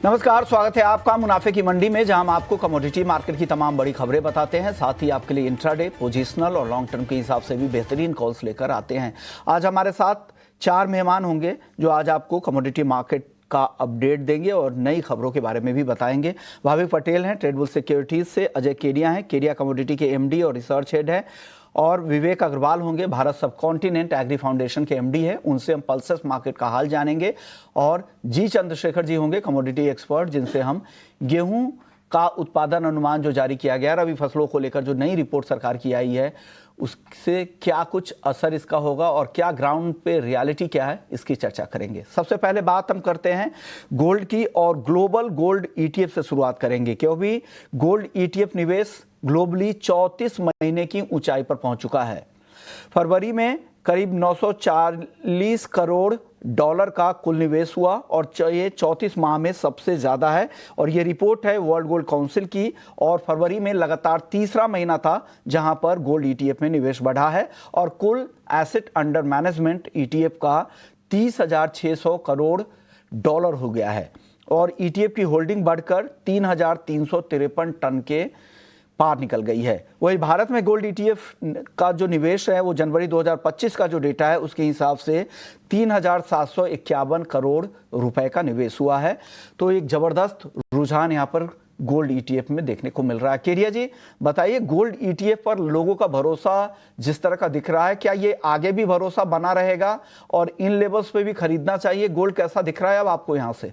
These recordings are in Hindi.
नमस्कार, स्वागत है आपका मुनाफे की मंडी में, जहां हम आपको कमोडिटी मार्केट की तमाम बड़ी खबरें बताते हैं। साथ ही आपके लिए इंट्राडे, पोजिशनल और लॉन्ग टर्म के हिसाब से भी बेहतरीन कॉल्स लेकर आते हैं। आज हमारे साथ 4 मेहमान होंगे जो आज आपको कमोडिटी मार्केट का अपडेट देंगे और नई खबरों के बारे में भी बताएंगे। भाविक पटेल हैं ट्रेडबुल सिक्योरिटीज से, अजय केडिया हैं केडिया कमोडिटी के एमडी और रिसर्च हेड हैं, और विवेक अग्रवाल होंगे भारत सब कॉन्टिनेंट एग्री फाउंडेशन के एमडी है, उनसे हम पल्सेस मार्केट का हाल जानेंगे। और जी चंद्रशेखर जी होंगे कमोडिटी एक्सपर्ट, जिनसे हम गेहूं का उत्पादन अनुमान जो जारी किया गया रबी फसलों को लेकर, जो नई रिपोर्ट सरकार की आई है, उससे क्या कुछ असर इसका होगा और क्या ग्राउंड पे रियलिटी क्या है, इसकी चर्चा करेंगे। सबसे पहले बात हम करते हैं गोल्ड की, और ग्लोबल गोल्ड ईटीएफ से शुरुआत करेंगे, क्योंकि गोल्ड ईटीएफ निवेश ग्लोबली 34 महीने की ऊंचाई पर पहुंच चुका है। फरवरी में करीब 940 करोड़ डॉलर का कुल निवेश हुआ और ये 34 माह में सबसे ज्यादा है। और ये रिपोर्ट है वर्ल्ड गोल्ड काउंसिल की, और फरवरी में लगातार तीसरा महीना था जहां पर गोल्ड ईटीएफ में निवेश बढ़ा है, और कुल एसेट अंडर मैनेजमेंट ईटीएफ का 30,600 करोड़ डॉलर हो गया है, और ईटीएफ की होल्डिंग बढ़कर 3,353 टन के पार निकल गई है। वही भारत में गोल्ड ईटीएफ का जो निवेश है वो जनवरी 2025 का जो डेटा है उसके हिसाब से 3,751 करोड़ रुपए का निवेश हुआ है। तो एक जबरदस्त रुझान यहाँ पर गोल्ड ईटीएफ में देखने को मिल रहा है। केडिया जी बताइए, गोल्ड ईटीएफ पर लोगों का भरोसा जिस तरह का दिख रहा है, क्या ये आगे भी भरोसा बना रहेगा और इन लेवल्स पे भी खरीदना चाहिए? गोल्ड कैसा दिख रहा है अब आपको यहाँ से?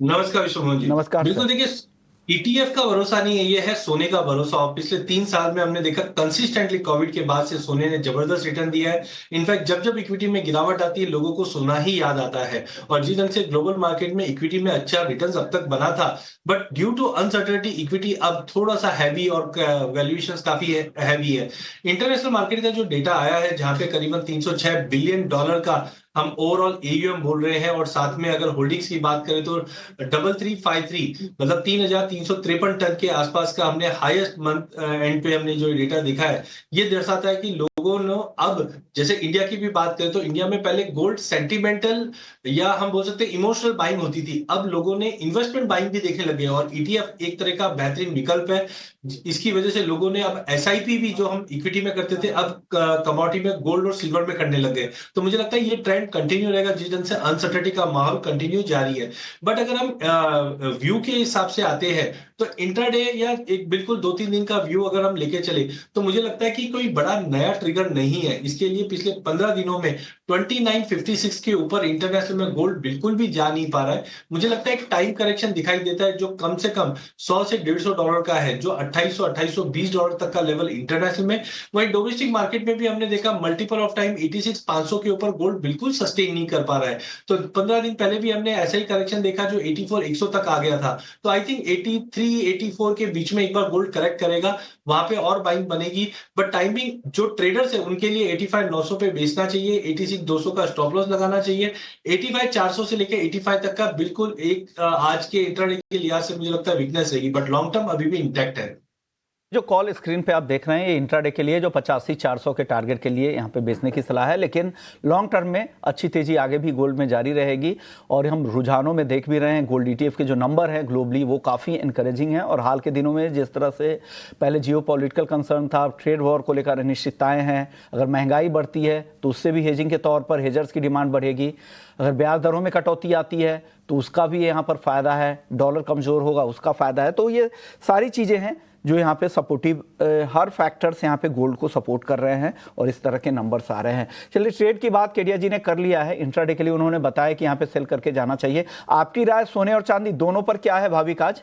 नमस्कार विश्वमोहन जी। नमस्कार। बिल्कुल, देखिए ईटीएफ का भरोसा नहीं है, ये है सोने का भरोसा। और पिछले 3 साल में हमने देखा कंसिस्टेंटली कोविड के बाद से सोने ने जबरदस्त रिटर्न दिया है। इनफैक्ट जब जब इक्विटी में गिरावट आती है लोगों को सोना ही याद आता है, और जिस ढंग से ग्लोबल मार्केट में इक्विटी में अच्छा रिटर्न अब तक बना था, but due to uncertainty equity अब थोड़ा सा हैवी और वैल्यूएशंस काफी हैवी है। इंटरनेशनल मार्केट का जो डेटा आया है जहां पे करीबन 306 बिलियन डॉलर का हम ओवरऑल एयूएम बोल रहे हैं, और साथ में अगर होल्डिंग्स की बात करें तो 3353 मतलब 3,353 टन के आसपास का हमने हाईएस्ट मंथ एंड पे हमने जो डेटा देखा है। ये दर्शाता है कि लोगों ने अब, जैसे इंडिया की भी बात करें तो इंडिया में पहले गोल्ड सेंटिमेंटल या हम बोल सकते हैं इमोशनल बाइंग होती थी, अब लोगों ने इन्वेस्टमेंट बाइंग भी देखने लगे हैं, और ईटीएफ एक तरह का बेहतरीन विकल्प है। इसकी वजह से लोगों ने अब एसआईपी भी जो हम इक्विटी में करते थे अब कमोडिटी में गोल्ड और सिल्वर में करने लगे। तो मुझे लगता है ये ट्रेंड कंटिन्यू रहेगा जिस ढंग से अनसर्टेनिटी का माहौल कंटिन्यू जारी है। बट अगर हम व्यू के हिसाब से आते हैं तो इंट्राडे या एक बिल्कुल 2-3 दिन का व्यू अगर हम लेके चले तो मुझे लगता है कि कोई बड़ा नया ट्रिगर नहीं है। इसके लिए पिछले 15 दिनों में 2956 के ऊपर इंटरनेशनल में गोल्ड बिल्कुल भी जा नहीं पा रहा है। मुझे लगता है एक टाइम करेक्शन दिखाई देता है जो कम से कम 100 से 150 डॉलर का है, जो 2820 डॉलर तक का लेवल इंटरनेशनल में। वहीं डोमेस्टिक मार्केट में भी हमने देखा मल्टीपल ऑफ टाइम 86,500 के ऊपर गोल्ड बिल्कुल सस्टेन नहीं कर पा रहा है। तो 15 दिन पहले भी हमने ऐसा ही करेक्शन देखा जो 84-100 तक आ गया था। तो आई थिंक 83-84 के बीच में एक बार गोल्ड करेक्ट करेगा, वहां पे और बाइंग बनेगी। बट टाइमिंग जो ट्रेडर्स है उनके लिए 85-900 पे बेचना चाहिए, 86-200 का स्टॉप लॉस लगाना चाहिए, 85-400 से लेकर 85 तक का बिल्कुल एक आज के इंट्राडे के लिहाज से मुझे लगता है वीकनेस रहेगी, बट लॉन्ग टर्म अभी भी इंटैक्ट है। जो कॉल स्क्रीन पे आप देख रहे हैं ये इंट्राडे के लिए जो 85-400 के टारगेट के लिए यहाँ पे बेचने की सलाह है, लेकिन लॉन्ग टर्म में अच्छी तेजी आगे भी गोल्ड में जारी रहेगी। और हम रुझानों में देख भी रहे हैं गोल्ड ईटीएफ के जो नंबर है ग्लोबली वो काफ़ी इनकरेजिंग है। और हाल के दिनों में जिस तरह से पहले जियोपॉलिटिकल कंसर्न था, ट्रेड वॉर को लेकर अनिश्चितताएं हैं, अगर महंगाई बढ़ती है तो उससे भी हेजिंग के तौर पर हेजर्स की डिमांड बढ़ेगी, अगर ब्याज दरों में कटौती आती है तो उसका भी यहाँ पर फायदा है, डॉलर कमजोर होगा उसका फायदा है। तो ये सारी चीज़ें हैं जो यहाँ पे सपोर्टिव, हर फैक्टर्स यहाँ पे गोल्ड को सपोर्ट कर रहे हैं और इस तरह के नंबर्स आ रहे हैं। चलिए ट्रेड की बात केडिया जी ने कर लिया है, इंट्राडे के लिए उन्होंने बताया कि यहाँ पे सेल करके जाना चाहिए। आपकी राय सोने और चांदी दोनों पर क्या है भाविक आज?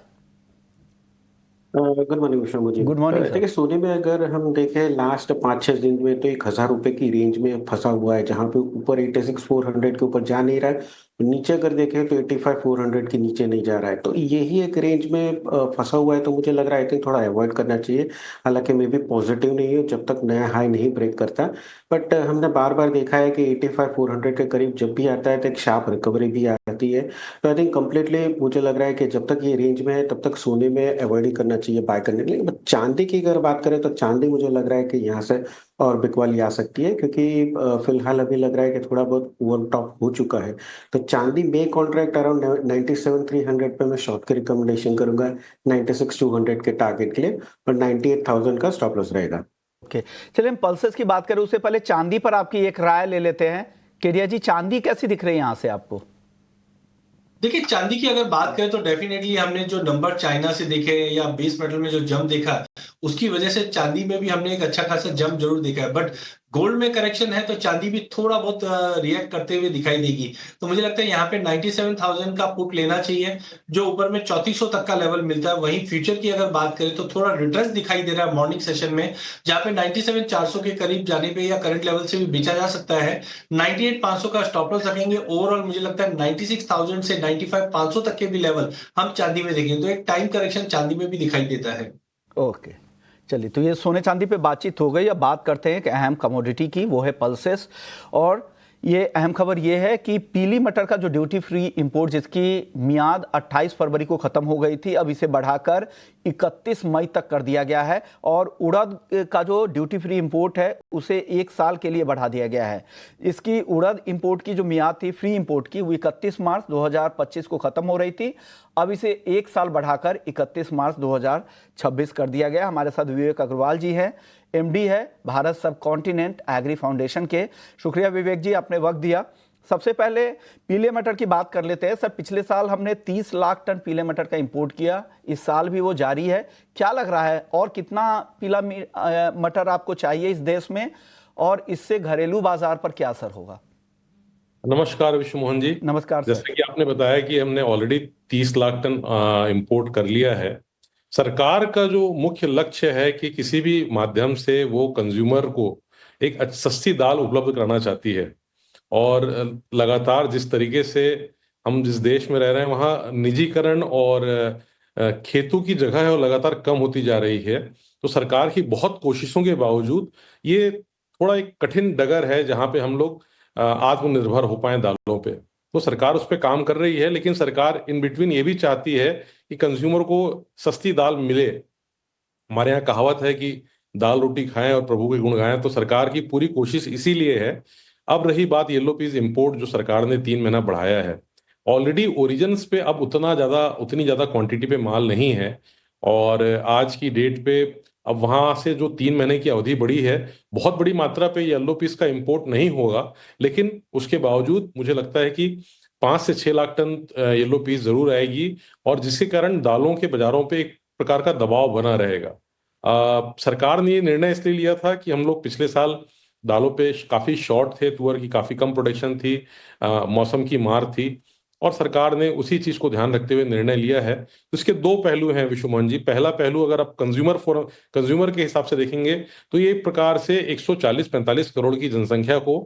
Good morning Vishnu ji. Good morning sir. देखिए सोने में अगर हम देखें लास्ट 5-6 दिन में तो 1,000 रुपए की रेंज में फंसा हुआ है, जहां पे ऊपर 86,400 के ऊपर जा नहीं रहा है, नीचे अगर देखें तो 85,400 के नीचे नहीं जा रहा है। तो यही एक रेंज में फंसा हुआ है, तो मुझे लग रहा है आई थिंक थोड़ा अवॉइड करना चाहिए। हालांकि मैं भी पॉजिटिव नहीं हूँ जब तक नया हाई नहीं ब्रेक करता, बट हमने बार बार देखा है कि 85,400 के करीब जब भी आता है तो एक शार्प रिकवरी भी आती है। तो आई थिंक कम्प्लीटली मुझे लग रहा है कि जब तक ये रेंज में है तब तक सोने में अवॉइड ही करना चाहिए बाय करने के लिए। बट चांदी की अगर बात करें तो चांदी मुझे लग रहा है कि यहाँ से और बिकवाली आ सकती है, क्योंकि फिलहाल अभी लग रहा है कि थोड़ा बहुत ओवर टॉप हो चुका है। तो चांदी में कॉन्ट्रैक्ट अराउंड 97,300 पे मैं शॉर्ट की रिकमेंडेशन करूंगा, 96,200 के टारगेट के लिए, और 98,000 का स्टॉप लॉस रहेगा। ओके, चलिए हम पल्सेस की बात करें उससे पहले चांदी पर आपकी एक राय ले लेते हैं। केडिया जी, चांदी कैसी दिख रही है यहां से आपको? देखिए, चांदी की अगर बात करें तो डेफिनेटली हमने जो नंबर चाइना से देखे या बेस मेटल में जो जंप देखा, उसकी वजह से चांदी में भी हमने एक अच्छा खासा जंप जरूर देखा है। बट गोल्ड में करेक्शन है तो चांदी भी थोड़ा बहुत रिएक्ट करते हुए दिखाई देगी। तो मुझे लगता है यहाँ पे 97,000 का पुट लेना चाहिए, जो ऊपर में 3400 तक का लेवल मिलता है। वहीं फ्यूचर की अगर बात करें तो थोड़ा रिट्रेस दिखाई दे रहा है मॉर्निंग सेशन में, जहां पे 97,400 के करीब जाने पे या करंट लेवल से भी बेचा जा सकता है। 98,500 का स्टॉप लॉस रखेंगे। ओवरऑल मुझे लगता है 96,000 से 95,500 तक के भी लेवल हम चांदी में देखेंगे, तो एक टाइम करेक्शन चांदी में भी दिखाई देता है। ओके, चलिए, तो ये सोने चांदी पे बातचीत हो गई। अब बात करते हैं एक अहम कमोडिटी की, वो है पल्सेस। और ये अहम खबर ये है कि पीली मटर का जो ड्यूटी फ्री इंपोर्ट, जिसकी मियाद 28 फरवरी को खत्म हो गई थी, अब इसे बढ़ाकर 31 मई तक कर दिया गया है। और उड़द का जो ड्यूटी फ्री इंपोर्ट है उसे 1 साल के लिए बढ़ा दिया गया है। इसकी उड़द इंपोर्ट की जो मियाद थी फ्री इंपोर्ट की, वो 31 मार्च 2025 को खत्म हो रही थी। अब इसे 1 साल बढ़ाकर 31 मार्च 2026 कर दिया गया। हमारे साथ विवेक अग्रवाल जी हैं, एमडी है भारत सब कॉन्टिनेंट एग्री फाउंडेशन के। शुक्रिया विवेक जी, आपने वक्त दिया। सबसे पहले पीले मटर की बात कर लेते हैं। सर, पिछले साल हमने 30 लाख टन पीले मटर का इंपोर्ट किया, इस साल भी वो जारी है। क्या लग रहा है, और कितना पीला मटर आपको चाहिए इस देश में, और इससे घरेलू बाजार पर क्या असर होगा? नमस्कार विश्व मोहन जी। नमस्कार सर। जैसे कि आपने बताया कि हमने ऑलरेडी 30 लाख टन इंपोर्ट कर लिया है। सरकार का जो मुख्य लक्ष्य है कि किसी भी माध्यम से वो कंज्यूमर को एक सस्ती दाल उपलब्ध कराना चाहती है। और लगातार जिस तरीके से हम जिस देश में रह रहे हैं वहाँ निजीकरण और खेतों की जगह है वो लगातार कम होती जा रही है। तो सरकार की बहुत कोशिशों के बावजूद ये थोड़ा एक कठिन डगर है जहाँ पे हम लोग आत्मनिर्भर हो पाए दालों पे। तो सरकार उस पर काम कर रही है, लेकिन सरकार इन बिटवीन ये भी चाहती है कि कंज्यूमर को सस्ती दाल मिले। हमारे यहाँ कहावत है कि दाल रोटी खाएं और प्रभु के गुण गाएं, तो सरकार की पूरी कोशिश इसीलिए है। अब रही बात येलो पीस इंपोर्ट, जो सरकार ने 3 महीना बढ़ाया है, ऑलरेडी ओरिजिन्स पे अब उतनी ज्यादा क्वांटिटी पे माल नहीं है। और आज की डेट पे अब वहां से जो 3 महीने की अवधि बढ़ी है, बहुत बड़ी मात्रा पे येलो पीस का इंपोर्ट नहीं होगा। लेकिन उसके बावजूद मुझे लगता है कि 5 से 6 लाख टन येलो पीस जरूर आएगी, और जिसके कारण दालों के बाजारों पे एक प्रकार का दबाव बना रहेगा। सरकार ने ये निर्णय इसलिए लिया था कि हम लोग पिछले साल दालों पे काफी शॉर्ट थे, तुअर की काफी कम प्रोडक्शन थी, मौसम की मार थी, और सरकार ने उसी चीज को ध्यान रखते हुए निर्णय लिया है। तो इसके 2 पहलू हैं विश्वमोहन जी। पहला पहलू, अगर आप कंज्यूमर के हिसाब से देखेंगे तो ये एक प्रकार से 140-45 करोड़ की जनसंख्या को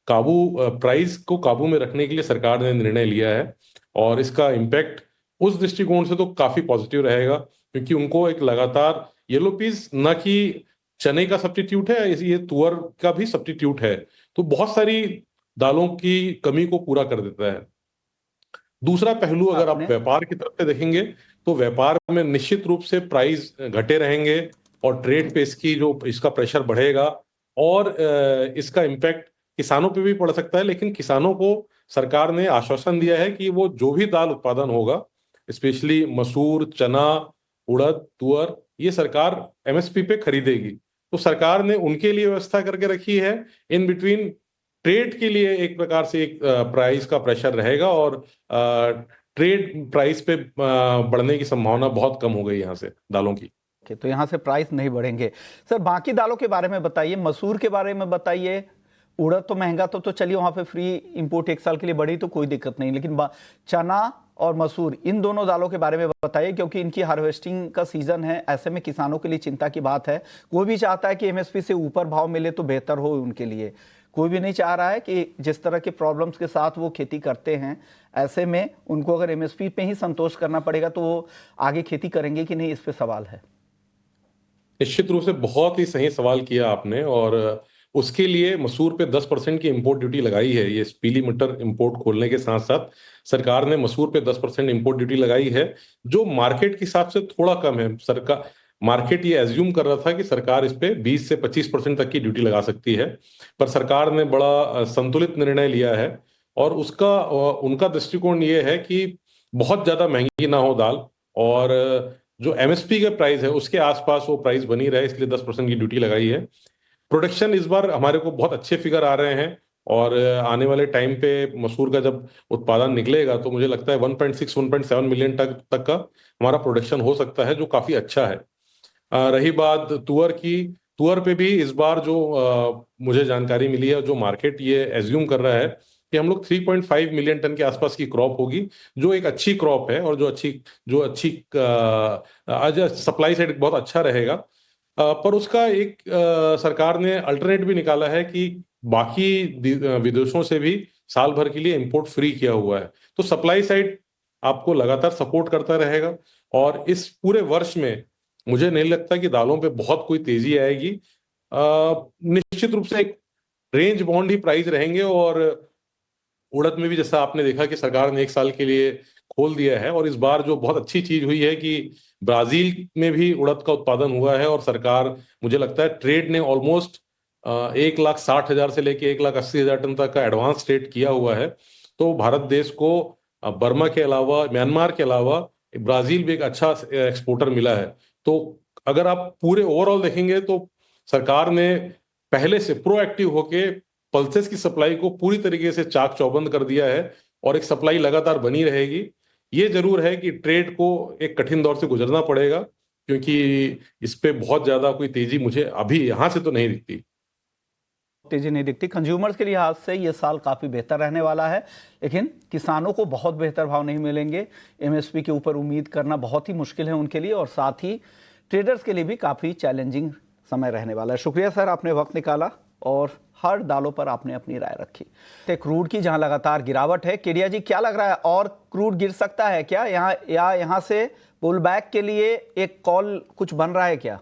प्राइस को काबू में रखने के लिए सरकार ने निर्णय लिया है। और इसका इम्पैक्ट उस दृष्टिकोण से तो काफी पॉजिटिव रहेगा, क्योंकि उनको एक लगातार येलो पीस न कि चने का सब्स्टिट्यूट है, ये तुअर का भी सब्स्टिट्यूट है, तो बहुत सारी दालों की कमी को पूरा कर देता है। दूसरा पहलू, अगर आप व्यापार की तरफ से देखेंगे तो व्यापार में निश्चित रूप से प्राइस घटे रहेंगे, और ट्रेड पे इसका प्रेशर बढ़ेगा, और इसका इम्पैक्ट किसानों पे भी पड़ सकता है। लेकिन किसानों को सरकार ने आश्वासन दिया है कि वो जो भी दाल उत्पादन होगा, स्पेशली मसूर, चना, उड़द, तुअर, ये सरकार एमएसपी पे खरीदेगी। तो सरकार ने उनके लिए व्यवस्था करके रखी है। इन बिटवीन ट्रेड के लिए एक प्रकार से एक प्राइस का प्रेशर रहेगा, और ट्रेड प्राइस पे बढ़ने की संभावना बहुत कम हो गई यहाँ से दालों की। तो यहाँ से प्राइस नहीं बढ़ेंगे। सर, बाकी दालों के बारे में बताइए, मसूर के बारे में बताइए। उड़द तो महंगा तो चलिए वहाँ पे फ्री इंपोर्ट 1 साल के लिए बढ़ी तो कोई दिक्कत नहीं, लेकिन चना और मसूर, इन दोनों दालों के बारे में बताइए, क्योंकि इनकी हार्वेस्टिंग का सीजन है। ऐसे में किसानों के लिए चिंता की बात है। कोई भी चाहता है कि एमएसपी से ऊपर भाव मिले तो बेहतर हो उनके लिए। कोई भी नहीं चाह रहा है कि जिस तरह के प्रॉब्लम्स के साथ वो खेती करते हैं, ऐसे में उनको अगर एमएसपी पे ही संतोष करना पड़ेगा तो वो आगे खेती करेंगे कि नहीं, इस पे सवाल है। निश्चित रूप से बहुत ही सही सवाल किया आपने, और उसके लिए मसूर पे 10% की इंपोर्ट ड्यूटी लगाई है। ये पीली मटर इंपोर्ट खोलने के साथ साथ सरकार ने मसूर पे 10% इंपोर्ट ड्यूटी लगाई है, जो मार्केट के हिसाब से थोड़ा कम है। सरकार मार्केट ये एज्यूम कर रहा था कि सरकार इस पे 20 से 25% तक की ड्यूटी लगा सकती है, पर सरकार ने बड़ा संतुलित निर्णय लिया है और उनका दृष्टिकोण ये है कि बहुत ज्यादा महंगी ना हो दाल, और जो एमएसपी का प्राइस है उसके आसपास वो प्राइस बनी रहे, इसलिए 10% की ड्यूटी लगाई है। प्रोडक्शन इस बार हमारे को बहुत अच्छे फिगर आ रहे हैं, और आने वाले टाइम पे मसूर का जब उत्पादन निकलेगा तो मुझे लगता है 1.6-1.7 मिलियन तक का हमारा प्रोडक्शन हो सकता है, जो काफी अच्छा है। रही बात तुअर की, तुअर पे भी इस बार जो मुझे जानकारी मिली है, जो मार्केट ये एज्यूम कर रहा है कि हम लोग 3.5 मिलियन टन के आसपास की क्रॉप होगी, जो एक अच्छी क्रॉप है और जो अच्छी आज सप्लाई साइड बहुत अच्छा रहेगा। पर उसका एक सरकार ने अल्टरनेट भी निकाला है कि बाकी विदेशों से भी साल भर के लिए इंपोर्ट फ्री किया हुआ है, तो सप्लाई साइड आपको लगातार सपोर्ट करता रहेगा। और इस पूरे वर्ष में मुझे नहीं लगता कि दालों पे बहुत कोई तेजी आएगी। निश्चित रूप से एक रेंज बाउंड ही प्राइस रहेंगे, और उड़द में भी जैसा आपने देखा कि सरकार ने 1 साल के लिए खोल दिया है, और इस बार जो बहुत अच्छी चीज हुई है कि ब्राजील में भी उड़द का उत्पादन हुआ है, और सरकार, मुझे लगता है ट्रेड ने ऑलमोस्ट 1,60,000 से लेके 1,80,000 टन तक का एडवांस ट्रेड किया हुआ है। तो भारत देश को बर्मा के अलावा, म्यांमार के अलावा ब्राजील भी एक अच्छा एक्सपोर्टर मिला है। तो अगर आप पूरे ओवरऑल देखेंगे तो सरकार ने पहले से प्रोएक्टिव होके पल्सेस की सप्लाई को पूरी तरीके से चाक चौबंद कर दिया है, और एक सप्लाई लगातार बनी रहेगी। ये जरूर है कि ट्रेड को एक कठिन दौर से गुजरना पड़ेगा, क्योंकि इस पे बहुत ज्यादा कोई तेजी मुझे अभी यहां से तो नहीं दिखती। तेजी नहीं दिखती। कंज्यूमर्स के लिहाज से ये साल काफ़ी बेहतर रहने वाला है, लेकिन किसानों को बहुत बेहतर भाव नहीं मिलेंगे। एमएसपी के ऊपर उम्मीद करना बहुत ही मुश्किल है उनके लिए, और साथ ही ट्रेडर्स के लिए भी काफ़ी चैलेंजिंग समय रहने वाला है। शुक्रिया सर, आपने वक्त निकाला और हर दालों पर आपने अपनी राय रखी। क्रूड की जहां लगातार गिरावट है, केडिया जी क्या लग रहा है, और क्रूड गिर सकता है क्या यहाँ से पुल बैक के लिए एक कॉल कुछ बन रहा है क्या?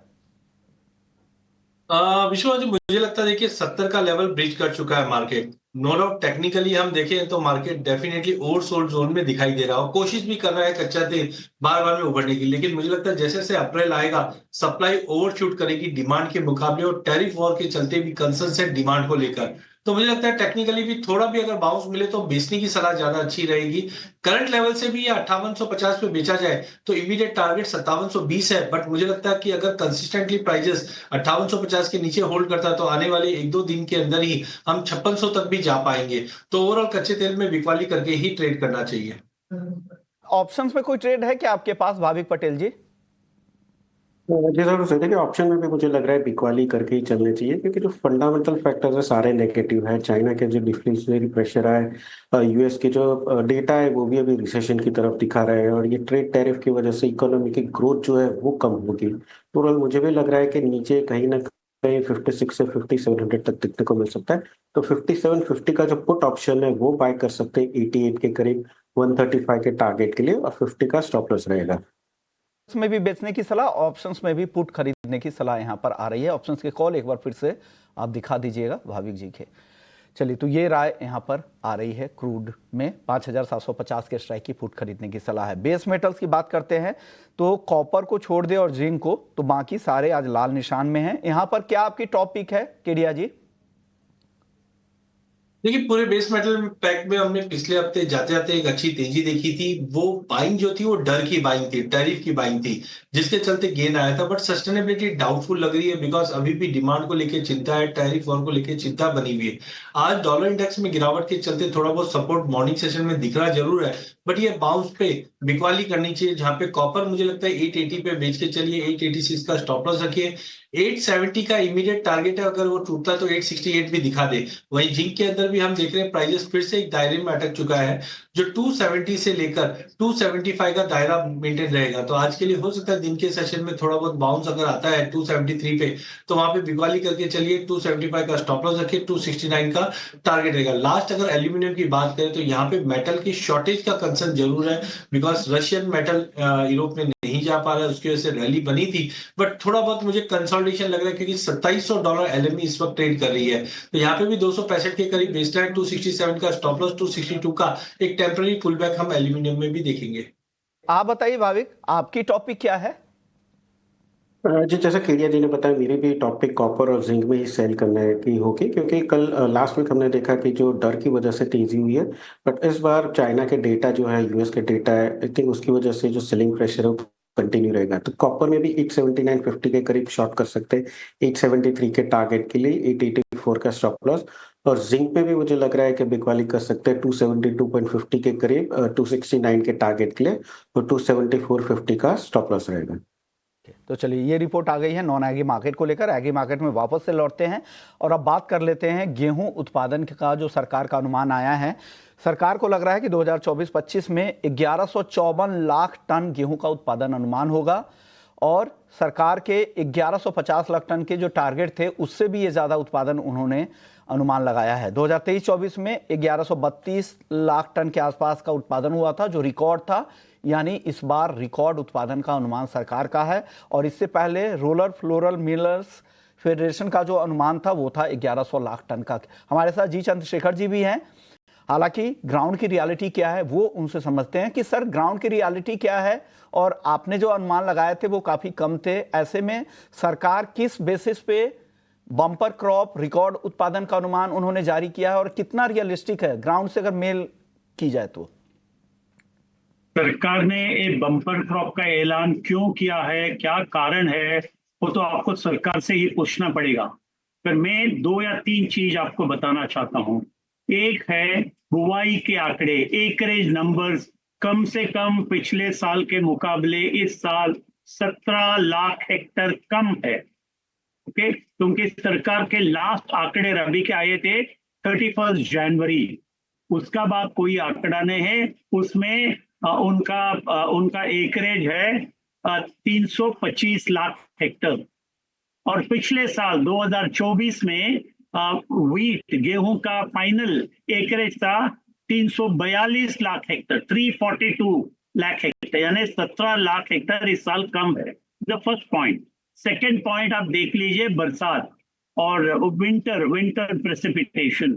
विश्व जी, मुझे लगता है देखिए 70 का लेवल ब्रीच कर चुका है मार्केट। नो डाउट टेक्निकली हम देखें तो मार्केट डेफिनेटली ओवरसोल्ड जोन में दिखाई दे रहा हो, कोशिश भी कर रहा है कच्चा तेल बार बार में उभरने की, लेकिन मुझे लगता है जैसे जैसे अप्रैल आएगा सप्लाई ओवरशूट करेगी डिमांड के मुकाबले, और टैरिफ वॉर के चलते भी कंसर्न है डिमांड को लेकर। तो मुझे लगता है टेक्निकली भी थोड़ा भी अगर बाउंस मिले तो बेचने की सलाह ज्यादा अच्छी रहेगी। करंट लेवल से भी ये 5850 पे बेचा जाए तो इमीडिएट टारगेट 5720 है, बट मुझे लगता है कि अगर कंसिस्टेंटली प्राइजेस 5850 के नीचे होल्ड करता है तो आने वाले 1-2 दिन के अंदर ही हम 5600 तक भी जा पाएंगे। तो ओवरऑल कच्चे तेल में बिकवाली करके ही ट्रेड करना चाहिए। ऑप्शंस में कोई ट्रेड है क्या आपके पास, भाविक पटेल जी? जी जरूर सर, देखिए ऑप्शन में भी मुझे लग रहा है बिकवाली करके ही चलने चाहिए, क्योंकि जो फंडामेंटल फैक्टर्स है सारे नेगेटिव है। चाइना के जो डिफ्लेशनरी प्रेशर है, यूएस के जो डेटा है वो भी अभी रिसेशन की तरफ दिखा रहा है, और ये ट्रेड टैरिफ की वजह से इकोनॉमी की ग्रोथ जो है वो कम होगी। ओवरऑल मुझे भी लग रहा है कि नीचे कहीं ना कहीं 56 से 5700 तक दिखने को मिल सकता है। तो 5750 का जो पुट ऑप्शन है वो बाय कर सकते हैं 88 के करीब 135 के टारगेट के लिए, और 50 का स्टॉप लॉस रहेगा। में भी बेचने की सलाह, ऑप्शंस में भी पुट खरीदने की सलाह यहां पर आ रही है। ऑप्शंस के कॉल एक बार फिर से आप दिखा दीजिएगा भाविक जी के। चलिए, तो ये राय यहां पर आ रही है। क्रूड में 5750 के स्ट्राइक की पुट खरीदने की सलाह है। बेस मेटल्स की बात करते हैं तो कॉपर को छोड़ दे और जिंक को, तो बाकी सारे आज लाल निशान में हैं। यहां पर क्या आपकी टॉपिक है केडिया जी? देखिए पूरे बेस मेटल पैक में हमने पिछले हफ्ते जाते जाते एक अच्छी तेजी देखी थी। वो बाइंग जो थी वो डर की बाइंग थी, टैरिफ की बाइंग थी, जिसके चलते गेन आया था। बट सस्टेनेबिलिटी डाउटफुल लग रही है, बिकॉज अभी भी डिमांड को लेकर चिंता है, टैरिफ वॉर को लेकर चिंता बनी हुई है। आज डॉलर इंडेक्स में गिरावट के चलते थोड़ा बहुत सपोर्ट मॉर्निंग सेशन में दिख रहा जरूर है, बट ये बाउंस पे बिकवाली करनी चाहिए। जहां पे कॉपर मुझे लगता है 880 पे बेच के चलिए, 886 का स्टॉप लॉस रखिए। 870 का इमीडिएट टारगेट है, अगर वो टूटता है तो 868 भी दिखा दे। वहीं जिंक के अंदर भी हम देख रहे हैं प्राइजेस फिर से एक दायरे में अटक चुका है, जो 270 से लेकर 275 का दायरा मेंटेन रहेगा। तो आज के लिए हो सकता है दिन के सेशन में थोड़ा बहुत बाउंस अगर आता है 273 पे, तो वहां पे बिकवाली करके चलिए। 275 का स्टॉप लॉस रखिए, 269 का टारगेट रहेगा। लास्ट अगर एल्यूमिनियम की बात करें तो यहाँ पे मेटल की शॉर्टेज का कंसर्न जरूर है, बिकॉज रशियन मेटल यूरोप में नहीं जा पा रहा है, उसकी वजह से रैली बनी थी। बट थोड़ा बहुत मुझे कंसोलिडेशन लग रहा है, क्योंकि $2700 एलएमई इस वक्त ट्रेड कर रही है। तो यहाँ पे भी 265 के करीब बेचना है। 267 का स्टॉप लॉस, 262 का एक टेम्पररी पुल बैक हम एल्यूमिनियम में भी देखेंगे। आप बताइए भाविक, आपकी टॉपिक क्या है? जी, जैसा केडिया जी ने बताया, मेरी भी टॉपिक कॉपर और जिंक में ही सेल करने की होगी, क्योंकि कल लास्ट वीक हमने देखा कि जो डर की वजह से तेजी हुई है, बट इस बार चाइना के डेटा जो है, यूएस के डेटा है, आई थिंक उसकी वजह से जो सेलिंग प्रेशर है वो कंटिन्यू रहेगा। तो कॉपर में भी 879.50 के करीब शॉर्ट कर सकते हैं, 873 के टारगेट के लिए, 884 का स्टॉप लॉस। और जिंक पे भी मुझे लग रहा है कि बिकवाली कर सकते हैं 272.50 के करीब, 269 के टारगेट के लिए, और 274.50 का स्टॉप लॉस रहेगा। तो चलिए, ये रिपोर्ट आ गई है नॉन एग्री मार्केट को लेकर। एग्री मार्केट में वापस से लौटते हैं और अब बात कर लेते हैं गेहूं उत्पादन का जो सरकार का अनुमान आया है। सरकार को लग रहा है कि 2024-25 में 1154 लाख टन गेहूं का उत्पादन अनुमान होगा और सरकार के 1150 लाख टन के जो टारगेट थे उससे भी ये ज़्यादा उत्पादन उन्होंने अनुमान लगाया है। 2023-24 में 1132 लाख टन के आसपास का उत्पादन हुआ था, जो रिकॉर्ड था, यानी इस बार रिकॉर्ड उत्पादन का अनुमान सरकार का है। और इससे पहले रोलर फ्लोरल मिलर्स फेडरेशन का जो अनुमान था वो था 1100 लाख टन का। हमारे साथ जी चंद्रशेखर जी भी हैं। हालांकि ग्राउंड की रियलिटी क्या है वो उनसे समझते हैं कि सर, ग्राउंड की रियलिटी क्या है, और आपने जो अनुमान लगाए थे वो काफ़ी कम थे। ऐसे में सरकार किस बेसिस पे बम्पर क्रॉप रिकॉर्ड उत्पादन का अनुमान उन्होंने जारी किया है और कितना रियलिस्टिक है ग्राउंड से अगर मेल की जाए तो? सरकार ने एक बम्पर क्रॉप का ऐलान क्यों किया है, क्या कारण है, वो तो आपको सरकार से ही पूछना पड़ेगा। पर मैं 2 या 3 चीज आपको बताना चाहता हूँ। एक है बुआई के आंकड़े, एकरेज नंबर्स कम से कम पिछले साल के मुकाबले इस साल 17 लाख हेक्टेयर कम है। ओके, क्योंकि सरकार के लास्ट आंकड़े रबी के आए थे 31 जनवरी, उसका बाद कोई आंकड़ा नहीं है। उसमें उनका एकरेज है 325 लाख हेक्टेयर। और पिछले साल 2024 में व्हीट गेहूं का फाइनल एकरेज था 342 लाख हेक्टेयर, 342 लाख हेक्टेयर, यानी 17 लाख हेक्टेयर इस साल कम है। The first point. Second point आप देख लीजिए बरसात और विंटर प्रेसिपिटेशन,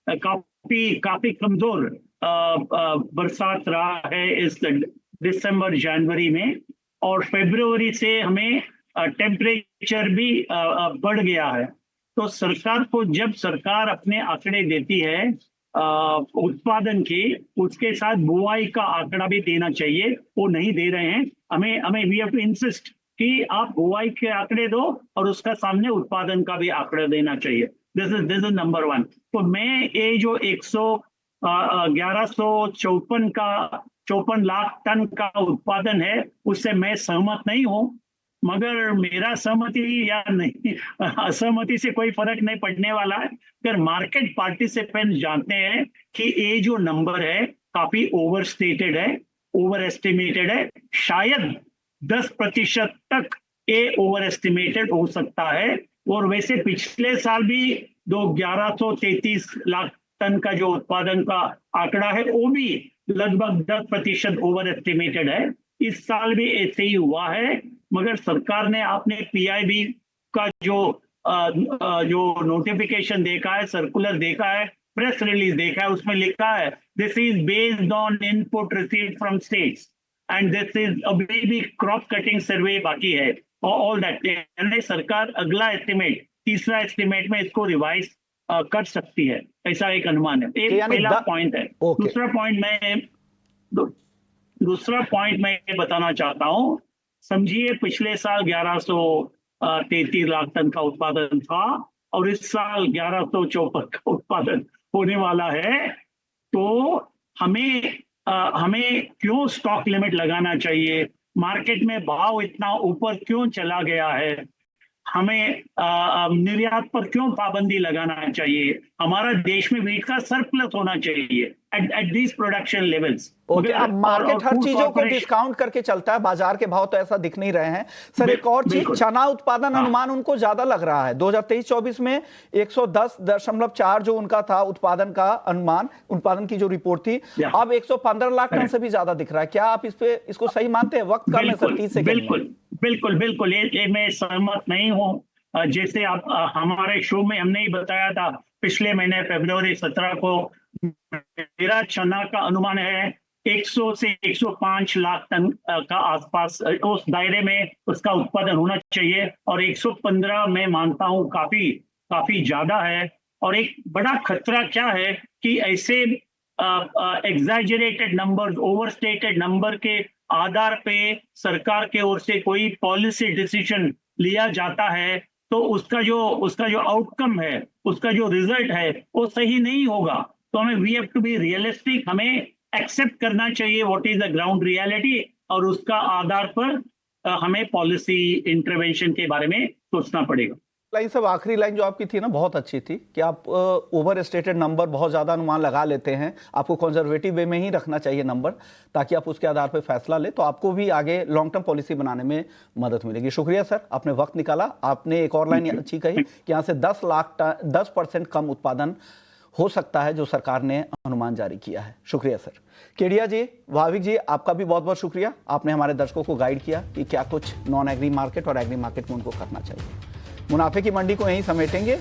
काफी कमजोर बरसात रहा है इस दिसंबर जनवरी में, और फरवरी से हमें टेम्परेचर भी बढ़ गया है। तो सरकार को, जब सरकार अपने आंकड़े देती है उत्पादन के, उसके साथ बुआई का आंकड़ा भी देना चाहिए। वो नहीं दे रहे हैं। हमें वी हैव टू इंसिस्ट कि आप बुआई के आंकड़े दो और उसका सामने उत्पादन का भी आंकड़ा देना चाहिए। This is number 1। तो मैं ये जो 1154 लाख टन का उत्पादन है उससे मैं सहमत नहीं हूं, मगर मेरा सहमति या नहीं असहमति से कोई फर्क नहीं पड़ने वाला है। फिर मार्केट पार्टिसिपेंट जानते हैं कि ये जो नंबर है काफी ओवर स्टेटेड है, ओवर एस्टिमेटेड है। शायद 10% तक ये ओवर एस्टिमेटेड हो सकता है। और वैसे पिछले साल भी 1133 लाख टन का जो उत्पादन का आंकड़ा है वो भी लगभग 10% ओवर एस्टिमेटेड है। इस साल भी ऐसे ही हुआ है, मगर सरकार ने आपने पीआईबी का जो नोटिफिकेशन देखा है, सर्कुलर देखा है, प्रेस रिलीज देखा है, उसमें लिखा है this is based on input received from states and this is अभी भी क्रॉप कटिंग सर्वे बाकी है ऑल दैट। यानी सरकार अगला एस्टिमेट, तीसरा एस्टिमेट में इसको रिवाइज कर सकती है, ऐसा एक अनुमान है। एक पहला पॉइंट है। दूसरा पॉइंट मैं बताना चाहता हूं। समझिए पिछले साल 1133 लाख टन का उत्पादन था और इस साल 1154 का उत्पादन होने वाला है। तो हमें क्यों स्टॉक लिमिट लगाना चाहिए? मार्केट में भाव इतना ऊपर क्यों चला गया है? हमें निर्यात पर क्यों पाबंदी लगाना चाहिए? हमारा देश में व्हीट का सरप्लस होना चाहिए at these production levels. Okay, अब मार्केट हर चीजों को डिस्काउंट करके चलता है, बाजार के भाव तो ऐसा दिख नहीं रहे हैं। सर, एक और चीज, चना उत्पादन अनुमान उनको ज्यादा लग रहा है। 2023-24 में 110.4 जो उनका था उत्पादन का अनुमान, उत्पादन की जो रिपोर्ट थी, अब 115 लाख टन से भी ज्यादा दिख रहा है। क्या आप इसको सही मानते हैं? वक्त कम है सर, 30 सेकंड। बिल्कुल ये मैं सहमत नहीं हूँ। जैसे आप हमारे शो में हमने ही बताया था पिछले महीने फरवरी 17 को, मेरा चना का अनुमान है 100 से 105 लाख टन का आसपास उस दायरे में उसका उत्पादन होना चाहिए, और 115 मैं मानता हूं काफी ज्यादा है। और एक बड़ा खतरा क्या है कि ऐसे एग्जैजरेटेड नंबर, ओवरस्टेटेड नंबर के आधार पे सरकार के ओर से कोई पॉलिसी डिसीजन लिया जाता है तो उसका जो आउटकम है, उसका जो रिजल्ट है वो सही नहीं होगा। तो हमें we have to be realistic, हमें एक्सेप्ट करना चाहिए what is the ground reality, और उसका आधार पर हमें पॉलिसी इंटरवेंशन के बारे में सोचना पड़ेगा। लाइन सब आखिरी लाइन जो आपकी थी ना बहुत अच्छी थी कि आप ओवर स्टेटेड नंबर, बहुत ज़्यादा अनुमान लगा लेते हैं, आपको कंजर्वेटिव वे में ही रखना चाहिए नंबर, ताकि आप उसके आधार पर फैसला ले, तो आपको भी आगे लॉन्ग टर्म पॉलिसी बनाने में मदद मिलेगी। शुक्रिया सर, आपने वक्त निकाला। आपने एक और लाइन अच्छी कही कि यहाँ से 10% कम उत्पादन हो सकता है जो सरकार ने अनुमान जारी किया है। शुक्रिया सर। केडिया जी, भाविक जी, आपका भी बहुत बहुत शुक्रिया। आपने हमारे दर्शकों को गाइड किया कि क्या कुछ नॉन एग्री मार्केट और एग्री मार्केट में उनको करना चाहिए। मुनाफे की मंडी को यहीं समेटेंगे।